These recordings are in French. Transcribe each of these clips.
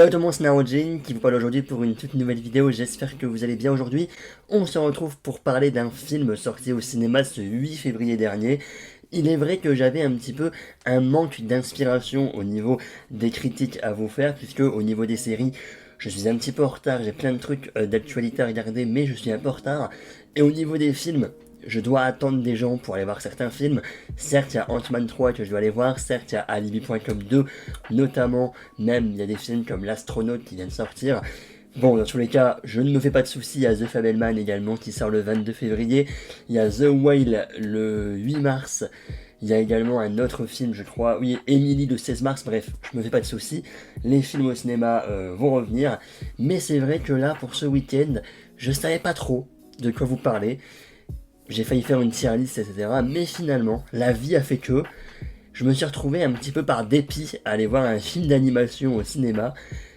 Salut tout le monde, c'est Narojin qui vous parle aujourd'hui pour une toute nouvelle vidéo, j'espère que vous allez bien aujourd'hui. On se retrouve pour parler d'un film sorti au cinéma ce 8 février dernier. Il est vrai que j'avais un petit peu un manque d'inspiration au niveau des critiques à vous faire, puisque au niveau des séries, je suis un petit peu en retard, j'ai plein de trucs d'actualité à regarder, mais je suis un peu en retard. Et au niveau des films, je dois attendre des gens pour aller voir certains films. Certes, il y a Ant-Man 3 que je dois aller voir, certes, il y a Alibi.com 2, notamment, même, il y a des films comme L'Astronaute qui viennent sortir. Bon, dans tous les cas, je ne me fais pas de soucis, il y a The Fabelman également qui sort le 22 février, il y a The Whale le 8 mars, il y a également un autre film, je crois, oui, Emily le 16 mars, bref, je me fais pas de soucis, les films au cinéma vont revenir, mais c'est vrai que là, pour ce week-end, je savais pas trop de quoi vous parler. J'ai failli faire une tier list, etc. Mais finalement, la vie a fait que je me suis retrouvé un petit peu par dépit à aller voir un film d'animation au cinéma.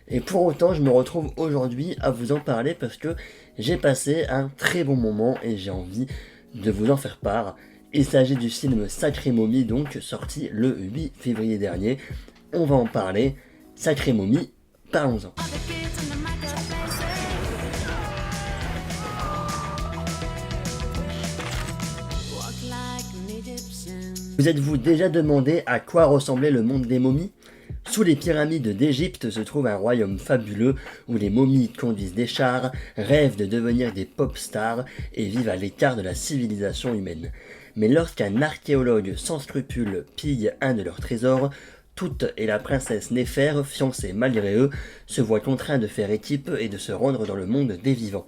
Et pour autant, je me retrouve aujourd'hui à vous en parler parce que j'ai passé un très bon moment et j'ai envie de vous en faire part. Il s'agit du film Sacré Momie, donc sorti le 8 février dernier. On va en parler. Sacré Momie, parlons-en. Vous êtes-vous déjà demandé à quoi ressemblait le monde des momies? Sous les pyramides d'Égypte se trouve un royaume fabuleux où les momies conduisent des chars, rêvent de devenir des pop stars et vivent à l'écart de la civilisation humaine. Mais lorsqu'un archéologue sans scrupules pille un de leurs trésors, Toute et la princesse Néfer, fiancés malgré eux, se voient contraints de faire équipe et de se rendre dans le monde des vivants.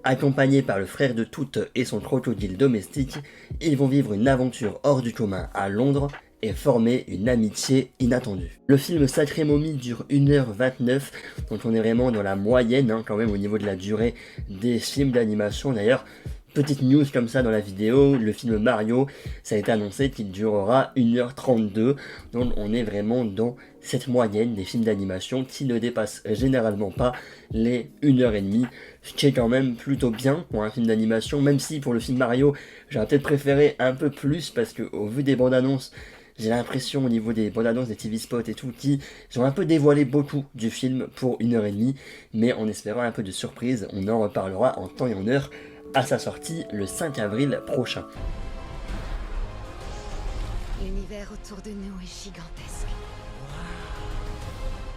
Accompagnés par le frère de Toute et son crocodile domestique, ils vont vivre une aventure hors du commun à Londres et former une amitié inattendue. Le film Sacré Momie dure 1h29, donc on est vraiment dans la moyenne quand même au niveau de la durée des films d'animation. D'ailleurs, petite news comme ça dans la vidéo, le film Mario, ça a été annoncé qu'il durera 1h32, donc on est vraiment dans cette moyenne des films d'animation qui ne dépassent généralement pas les 1h30, ce qui est quand même plutôt bien pour un film d'animation, même si pour le film Mario, j'aurais peut-être préféré un peu plus parce que au vu des bandes annonces, j'ai l'impression au niveau des bandes annonces, des TV spots et tout, qu'ils ont un peu dévoilé beaucoup du film pour 1h30, mais en espérant un peu de surprise, on en reparlera en temps et en heure à sa sortie le 5 avril prochain. L'univers autour de nous est gigantesque.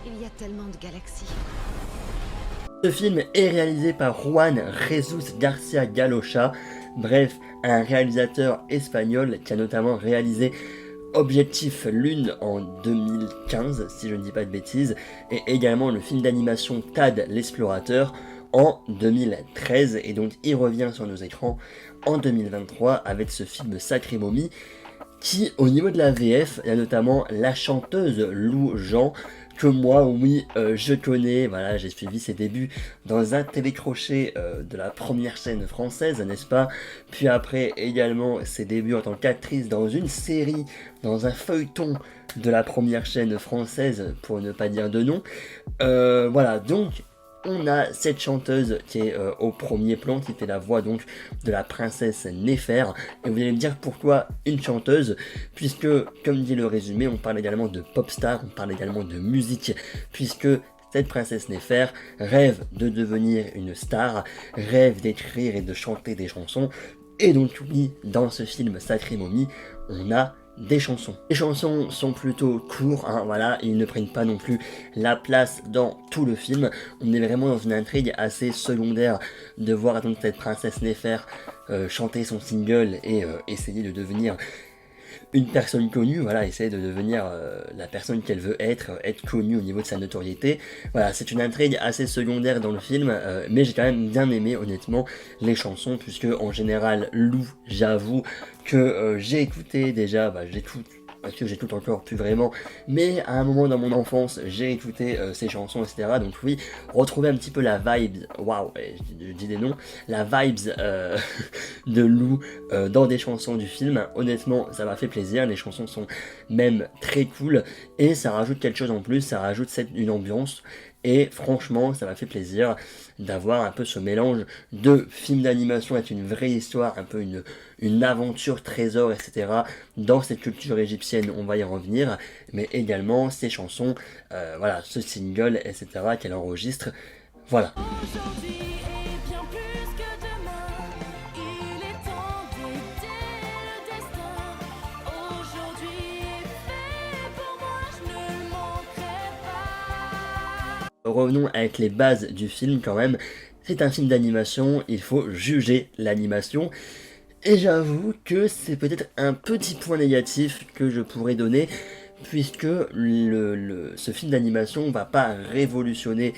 Il y a tellement de galaxies. Ce film est réalisé par Juan Jesus García Galocha, bref, un réalisateur espagnol qui a notamment réalisé Objectif Lune en 2015, si je ne dis pas de bêtises, et également le film d'animation Tad l'explorateur en 2013, et donc il revient sur nos écrans en 2023 avec ce film Sacré Momie, qui au niveau de la VF, il y a notamment la chanteuse Lou Jean, que moi, oui, je connais, voilà, j'ai suivi ses débuts dans un télécrochet de la première chaîne française, n'est-ce pas? Puis après, également, ses débuts en tant qu'actrice dans une série, dans un feuilleton de la première chaîne française, pour ne pas dire de nom. Voilà, donc, on a cette chanteuse qui est au premier plan, qui fait la voix donc de la princesse Néfer. Et vous allez me dire pourquoi une chanteuse, puisque comme dit le résumé, on parle également de pop star, on parle également de musique, puisque cette princesse Néfer rêve de devenir une star, rêve d'écrire et de chanter des chansons. Et donc oui, dans ce film Sacré Momie, on a des chansons. Les chansons sont plutôt courtes, voilà, ils ne prennent pas non plus la place dans tout le film. On est vraiment dans une intrigue assez secondaire de voir donc cette princesse Néfer chanter son single et essayer de devenir une personne connue, voilà, essayer de devenir la personne qu'elle veut être connue au niveau de sa notoriété. Voilà, c'est une intrigue assez secondaire dans le film, mais j'ai quand même bien aimé honnêtement les chansons, puisque en général, Lou, j'avoue que j'ai écouté déjà, j'ai tout, parce que j'ai tout encore plus vraiment, mais à un moment dans mon enfance, j'ai écouté ces chansons, etc. Donc oui, retrouver un petit peu la vibe, waouh, je dis des noms, la vibes de Lou dans des chansons du film, honnêtement, ça m'a fait plaisir, les chansons sont même très cool, et ça rajoute quelque chose en plus, ça rajoute une ambiance, Et franchement, ça m'a fait plaisir d'avoir un peu ce mélange de film d'animation avec une vraie histoire, un peu une aventure trésor, etc. dans cette culture égyptienne, on va y revenir, mais également ces chansons, voilà, ce single, etc. qu'elle enregistre. Voilà. Aujourd'hui est bien plus que demain. Il est temps d'aider le destin. Aujourd'hui est fait pour moi, je ne le manquerai pas. Revenons avec les bases du film quand même. C'est un film d'animation, il faut juger l'animation. Et j'avoue que c'est peut-être un petit point négatif que je pourrais donner, puisque ce film d'animation va pas révolutionner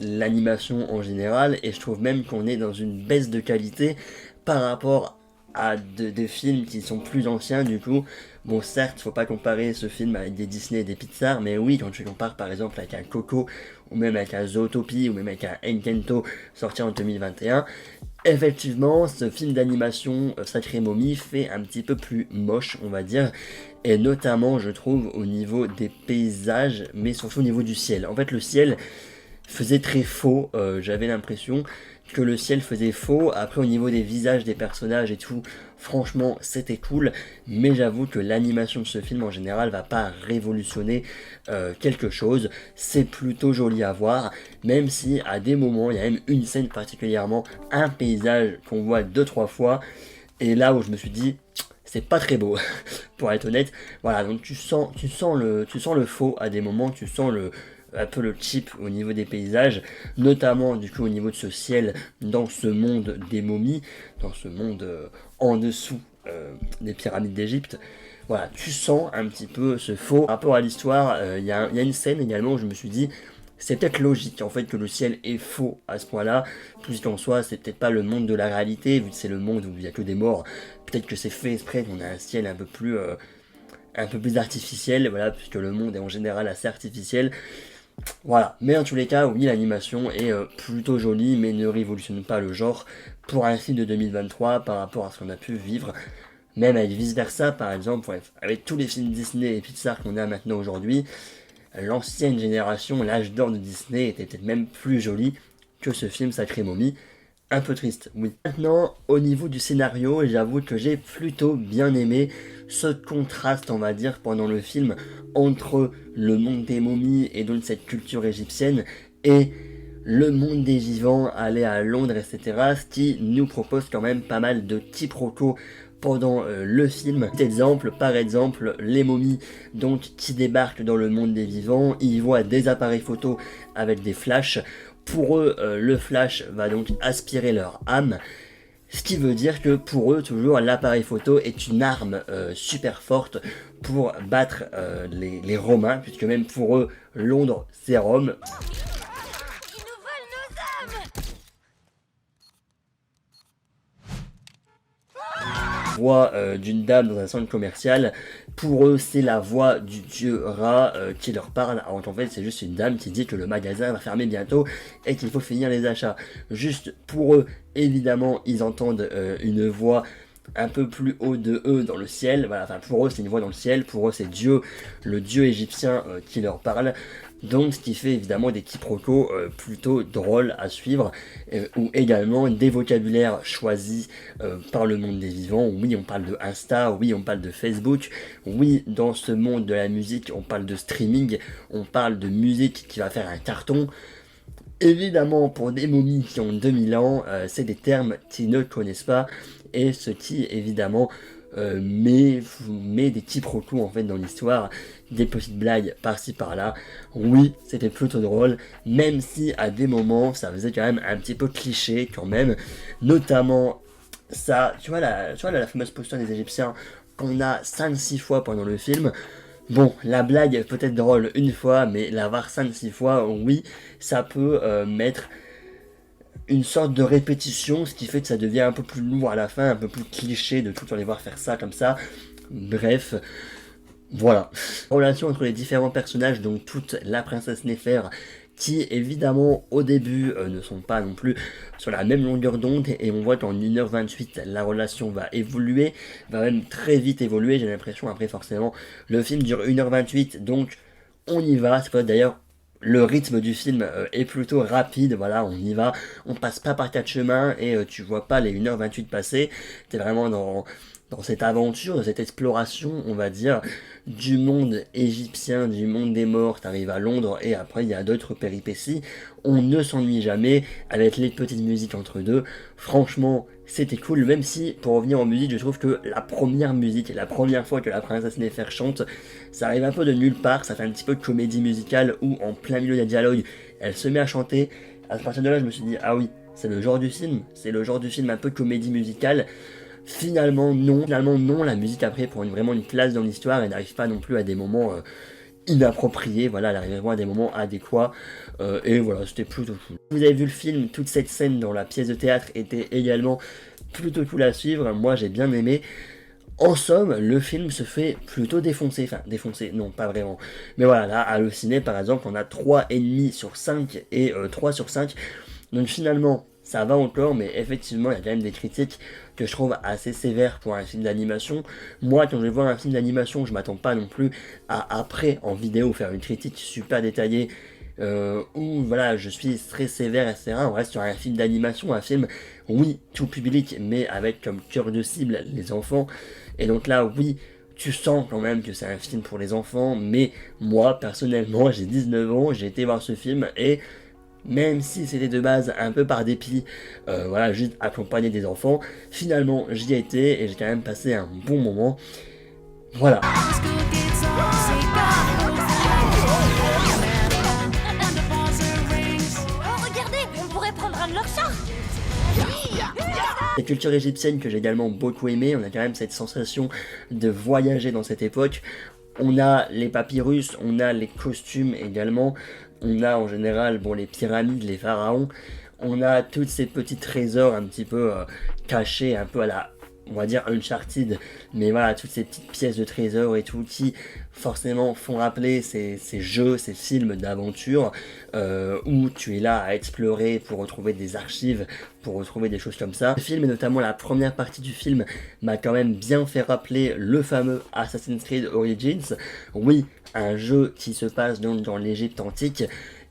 l'animation en général, et je trouve même qu'on est dans une baisse de qualité par rapport à des films qui sont plus anciens du coup. Bon, certes, faut pas comparer ce film avec des Disney et des Pixar, mais oui, quand tu compares par exemple avec un Coco, ou même avec un Zootopie, ou même avec un Encanto sorti en 2021, effectivement, ce film d'animation Sacré Momie fait un petit peu plus moche, on va dire, et notamment, je trouve, au niveau des paysages, mais surtout au niveau du ciel. En fait, le ciel faisait très faux, j'avais l'impression que le ciel faisait faux. Après, au niveau des visages des personnages et tout, franchement, c'était cool, mais j'avoue que l'animation de ce film en général va pas révolutionner quelque chose. C'est plutôt joli à voir, même si à des moments, il y a même une scène particulièrement, un paysage qu'on voit 2-3 fois, et là où je me suis dit, c'est pas très beau, pour être honnête. Voilà, donc tu sens le faux à des moments, tu sens un peu le cheap au niveau des paysages, notamment du coup au niveau de ce ciel dans ce monde des momies, dans ce monde en dessous des pyramides d'Égypte. Voilà, tu sens un petit peu ce faux. Par rapport à l'histoire, il y a une scène également où je me suis dit, c'est peut-être logique en fait que le ciel est faux à ce point-là, puisqu'en soi c'est peut-être pas le monde de la réalité, vu que c'est le monde où il n'y a que des morts. Peut-être que c'est fait exprès qu'on a un ciel un peu plus artificiel, voilà, puisque le monde est en général assez artificiel. Voilà, mais en tous les cas, oui, l'animation est plutôt jolie, mais ne révolutionne pas le genre pour un film de 2023 par rapport à ce qu'on a pu vivre, même avec vice versa, par exemple, bref, avec tous les films Disney et Pixar qu'on a maintenant aujourd'hui, l'ancienne génération, l'âge d'or de Disney était peut-être même plus joli que ce film Sacré Momie. Un peu triste, oui. Maintenant, au niveau du scénario, j'avoue que j'ai plutôt bien aimé ce contraste, on va dire, pendant le film, entre le monde des momies et donc cette culture égyptienne, et le monde des vivants, aller à Londres, etc., ce qui nous propose quand même pas mal de quiproquos pendant le film. Par exemple, les momies donc qui débarquent dans le monde des vivants, ils voient des appareils photo avec des flashs. Pour eux, le flash va donc aspirer leur âme, ce qui veut dire que pour eux, toujours, l'appareil photo est une arme super forte pour battre les Romains, puisque même pour eux, Londres, c'est Rome. Ils nous volent nos âmes. Voix d'une dame dans un centre commercial, pour eux c'est la voix du dieu Ra qui leur parle, alors qu'en fait c'est juste une dame qui dit que le magasin va fermer bientôt et qu'il faut finir les achats. Juste pour eux, évidemment, ils entendent une voix un peu plus haut de eux dans le ciel, voilà, enfin pour eux c'est une voix dans le ciel, pour eux c'est Dieu, le dieu égyptien qui leur parle. Donc ce qui fait évidemment des quiproquos plutôt drôles à suivre, ou également des vocabulaires choisis par le monde des vivants. Oui, on parle de Insta, oui, on parle de Facebook, oui, dans ce monde de la musique, on parle de streaming, on parle de musique qui va faire un carton. Évidemment, pour des momies qui ont 2000 ans, c'est des termes qu'ils ne connaissent pas, et ce qui, évidemment, met des quiproquos en fait dans l'histoire, des petites blagues par-ci par-là. Oui, c'était plutôt drôle, même si à des moments ça faisait quand même un petit peu cliché quand même, notamment ça, tu vois la fameuse posture des Égyptiens qu'on a 5-6 fois pendant le film. Bon, la blague est peut-être drôle une fois, mais la voir 5-6 fois, oui, ça peut mettre une sorte de répétition, ce qui fait que ça devient un peu plus lourd à la fin, un peu plus cliché de tout les voir faire ça comme ça. Bref, voilà. Relation entre les différents personnages, donc toute la princesse Néfer, qui évidemment au début ne sont pas non plus sur la même longueur d'onde, et on voit qu'en 1h28 la relation va évoluer, va même très vite évoluer, j'ai l'impression. Après forcément le film dure 1h28, donc on y va. C'est pas d'ailleurs Le rythme du film est plutôt rapide, voilà, on y va, on passe pas par quatre chemins et tu vois pas les 1h28 passer, t'es vraiment dans cette aventure, dans cette exploration, on va dire, du monde égyptien, du monde des morts. T'arrives à Londres et après il y a d'autres péripéties. On ne s'ennuie jamais avec les petites musiques entre deux. Franchement, c'était cool, même si, pour revenir en musique, je trouve que la première musique, la première fois que la princesse Néfer chante, ça arrive un peu de nulle part, ça fait un petit peu de comédie musicale où en plein milieu des dialogues, elle se met à chanter. À partir de là, je me suis dit, ah oui, c'est le genre du film un peu comédie musicale. Finalement non, la musique après prend vraiment une place dans l'histoire et n'arrive pas non plus à des moments inappropriés, voilà, elle arrive vraiment à des moments adéquats, et voilà, c'était plutôt cool. Vous avez vu le film, toute cette scène dans la pièce de théâtre était également plutôt cool à suivre, moi j'ai bien aimé. En somme, le film se fait plutôt défoncer, non pas vraiment, mais voilà, là, à Allociné par exemple, on a 3,5 sur 5 et 3 sur 5, donc finalement, ça va encore, mais effectivement, il y a quand même des critiques que je trouve assez sévères pour un film d'animation. Moi, quand je vais voir un film d'animation, je m'attends pas non plus à, après, en vidéo, faire une critique super détaillée, où, voilà, je suis très sévère, etc. On reste sur un film d'animation, un film, oui, tout public, mais avec comme cœur de cible les enfants. Et donc là, oui, tu sens quand même que c'est un film pour les enfants, mais moi, personnellement, j'ai 19 ans, j'ai été voir ce film, et même si c'était de base un peu par dépit, voilà, juste accompagner des enfants, finalement j'y ai été et j'ai quand même passé un bon moment. Voilà. Oh, regardez, on pourrait prendre un de leurs chars. Les cultures égyptiennes que j'ai également beaucoup aimé, on a quand même cette sensation de voyager dans cette époque. On a les papyrus, on a les costumes également, on a en général bon, les pyramides, les pharaons, on a tous ces petits trésors un petit peu cachés, un peu à la, on va dire Uncharted, mais voilà, toutes ces petites pièces de trésors et tout qui forcément font rappeler ces jeux, ces films d'aventure où tu es là à explorer pour retrouver des archives, pour retrouver des choses comme ça. Le film, et notamment la première partie du film, m'a quand même bien fait rappeler le fameux Assassin's Creed Origins. Oui, un jeu qui se passe donc dans l'Égypte antique,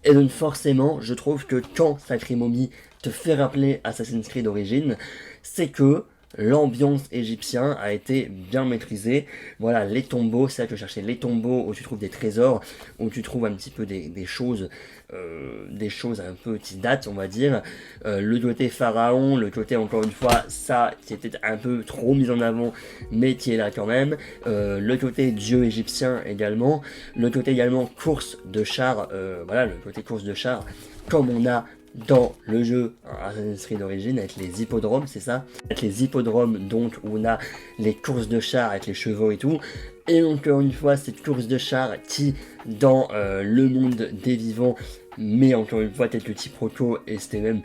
et donc forcément, je trouve que quand Sacré Momie te fait rappeler Assassin's Creed Origins, c'est que l'ambiance égyptienne a été bien maîtrisée. Voilà, les tombeaux, c'est là que je cherchais les tombeaux où tu trouves des trésors, où tu trouves un petit peu des choses un peu qui datent, on va dire. Le côté pharaon, le côté encore une fois, ça qui était un peu trop mis en avant, mais qui est là quand même. Le côté dieu égyptien également. Le côté également course de chars, voilà, le côté course de chars, comme on a dans le jeu Assassin's Creed d'origine avec les hippodromes, c'est ça, avec les hippodromes donc où on a les courses de chars avec les chevaux et tout, et encore une fois cette course de chars qui dans le monde des vivants, mais encore une fois quelques quiproquos et c'était même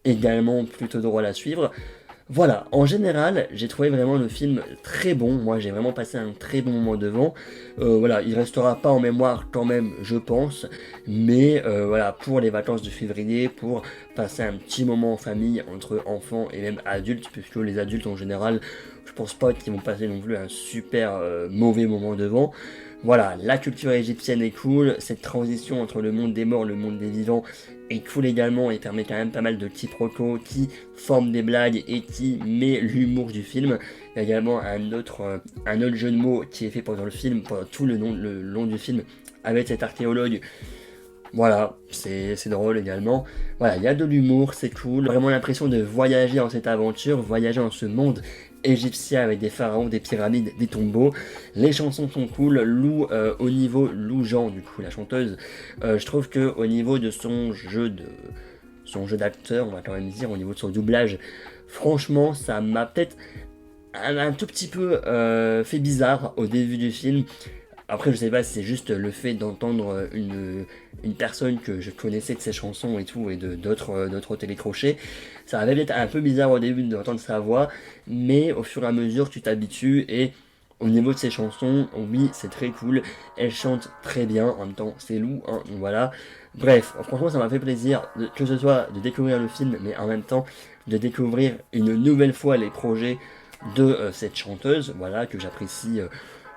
également plutôt drôle à suivre. Voilà, en général, j'ai trouvé vraiment le film très bon, moi j'ai vraiment passé un très bon moment devant, voilà, il restera pas en mémoire quand même, je pense, mais voilà, pour les vacances de février, pour passer un petit moment en famille, entre enfants et même adultes, puisque les adultes en général, je pense pas qu'ils vont passer non plus un super mauvais moment devant. Voilà, la culture égyptienne est cool, cette transition entre le monde des morts et le monde des vivants est cool également et permet quand même pas mal de quiproquos qui forment des blagues et qui met l'humour du film. Il y a également un autre jeu de mots qui est fait pendant le film, pendant tout le long du film, avec cet archéologue. Voilà, c'est drôle également. Voilà, il y a de l'humour, c'est cool. Vraiment l'impression de voyager dans cette aventure, voyager dans ce monde égyptien avec des pharaons, des pyramides, des tombeaux. Les chansons sont cool. Lou, au niveau Lou Jean, du coup la chanteuse, je trouve que au niveau de son jeu d'acteur, on va quand même dire, au niveau de son doublage, franchement, ça m'a peut-être un tout petit peu fait bizarre au début du film. Après, je sais pas si c'est juste le fait d'entendre une personne que je connaissais de ses chansons et tout, et d'autres télécrochets. Ça avait peut-être un peu bizarre au début d'entendre sa voix, mais au fur et à mesure, tu t'habitues, et au niveau de ses chansons, oui, c'est très cool. Elle chante très bien, en même temps, c'est Lou, hein, donc voilà. Bref, franchement, ça m'a fait plaisir, que ce soit de découvrir le film, mais en même temps, de découvrir une nouvelle fois les projets de cette chanteuse, voilà, que j'apprécie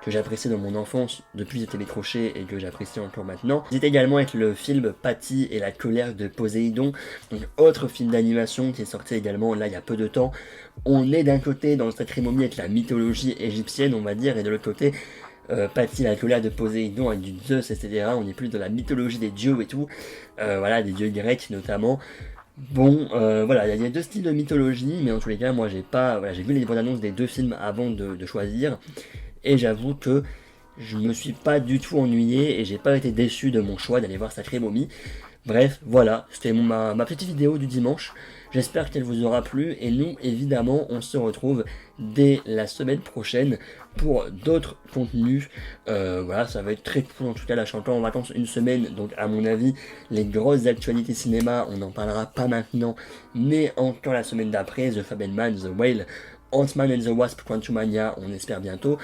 que j'appréciais dans mon enfance depuis que j'étais décroché et que j'apprécie encore maintenant. C'est également avec le film Patty et la colère de Poséidon, donc autre film d'animation qui est sorti également là il y a peu de temps. On est d'un côté dans le Sacré Momie avec la mythologie égyptienne on va dire, et de l'autre côté Patty la colère de Poséidon avec du Zeus etc. On est plus dans la mythologie des dieux et tout, voilà, des dieux grecs notamment. Bon, voilà, il y a deux styles de mythologie, mais en tous les cas, moi j'ai pas, voilà, j'ai vu les bandes annonces des deux films avant de choisir, et j'avoue que je me suis pas du tout ennuyé, et j'ai pas été déçu de mon choix d'aller voir Sacré Momie. Bref, voilà, c'était ma petite vidéo du dimanche, j'espère qu'elle vous aura plu, et nous, évidemment, on se retrouve dès la semaine prochaine pour d'autres contenus. Voilà, ça va être très cool en tout cas, là je suis encore en vacances une semaine, donc à mon avis, les grosses actualités cinéma, on n'en parlera pas maintenant, mais encore la semaine d'après, The Fabelman, The Whale, Ant-Man and the Wasp, Quantumania, on espère bientôt.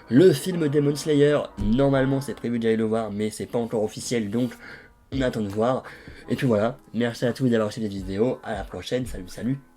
Le film Demon Slayer, normalement c'est prévu d'aller le voir, mais c'est pas encore officiel, donc on attend de voir. Et puis voilà, merci à tous d'avoir suivi cette vidéo, à la prochaine, salut salut.